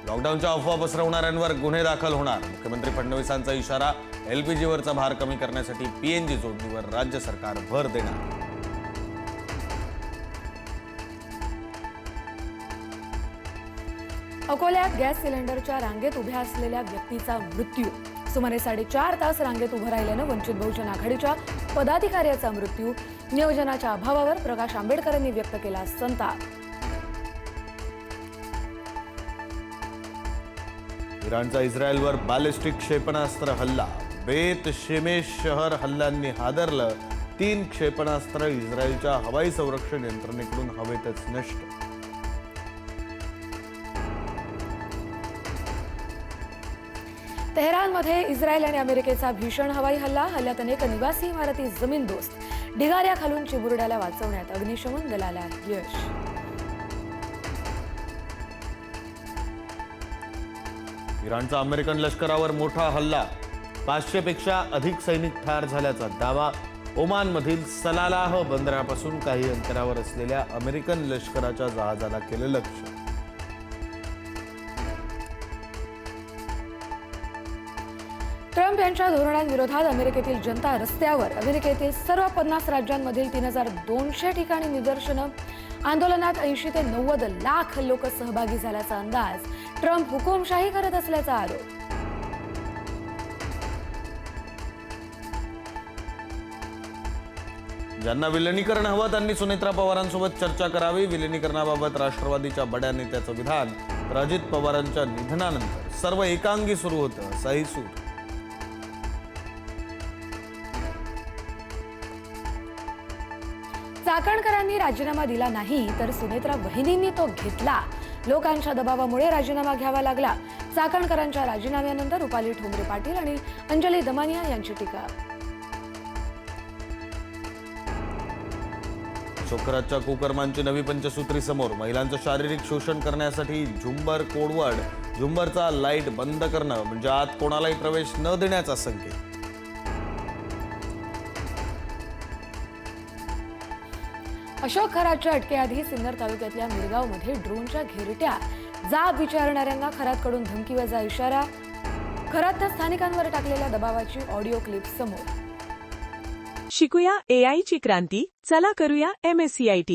लॉकडाऊनच्या अफवा पसरवणाऱ्यांवर गुन्हे दाखल होणार. मुख्यमंत्री फडणवीसांचा इशारा. एलपीजीवरचा भार कमी करण्यासाठी पीएनजी जोडणीवर राज्य सरकार भर देणार. अकोल्यात गॅस सिलेंडरच्या रांगेत उभ्या असलेल्या व्यक्तीचा मृत्यू. सुमारे 4.5 तास रांगेत उभं राहिल्यानं वंचित बहुजन आघाडीच्या पदाधिकाऱ्याचा मृत्यू. नियोजनाच्या अभावावर प्रकाश आंबेडकरांनी व्यक्त केला संताप. इराणचा इस्रायलवर बॅलिस्टिक क्षेपणास्त्र हल्ला. बेत शेमेश शहर हल्ल्यांनी हादरलं. 3 क्षेपणास्त्र इस्रायलच्या हवाई संरक्षण यंत्रणेकडून हवेतच नष्ट. तेहरानमध्ये इस्रायल आणि अमेरिकेचा भीषण हवाई हल्ला. हल्ल्यात अनेक निवासी इमारती जमीनदोस्त. ढिगाऱ्याखालून चिमुरड्याला वाचवण्यात अग्निशमन दलाला यश. इराणचा अमेरिकन लष्करावर मोठा हल्ला. 500 पेक्षा अधिक सैनिक ठार झाल्याचा दावा. ओमानमधील सलालाह बंदरापासून काही अंतरावर असलेल्या अमेरिकन लष्कराच्या जहाजाला केलं लक्ष्य. ट्रम्प यांच्या धोरणांविरोधात अमेरिकेतील जनता रस्त्यावर. अमेरिकेतील सर्व 50 राज्यांमधील 3200 ठिकाणी निदर्शनं. आंदोलनात 80 ते 90 लाख लोक सहभागी झाल्याचा अंदाज. ट्रम्प हुकुमशाही करत असल्याचा आरोप. ज्यांना विलिनीकरण हवं त्यांनी सुनेत्रा पवारांसोबत चर्चा करावी. विलिनीकरणाबाबत राष्ट्रवादीच्या बड्या नेत्याचं विधान. तर अजित पवारांच्या निधनानंतर सर्व एकांगी सुरू होतं असाही सूर. चाकणकरांनी राजीनामा दिला नाही तर सुनेत्रा वहिनींनी तो घेतला. लोकांच्या दबावामुळे राजीनामा घ्यावा लागला. चाकणकरांच्या राजीनाम्यानंतर रुपाली ठोंबरे पाटील आणि अंजली दमानिया यांची टीका. शोकराच्या कुकर्मांची नवी पंचसूत्री समोर. महिलांचं शारीरिक शोषण करण्यासाठी झुंबर कोडवड. झुंबरचा लाईट बंद करणं म्हणजे आत कोणालाही प्रवेश न देण्याचा संकेत. अशोक खरातच्या अटकेआधी सिन्नर तालुक्यातल्या मिरगावमध्ये ड्रोनच्या घेरट्या. जाब विचारणाऱ्यांना खरातकडून धमकीवजा इशारा. खरातनं स्थानिकांवर टाकलेल्या दबावाची ऑडिओ क्लिप समोर. शिकूया एआयची क्रांती. चला करूया MSCIT.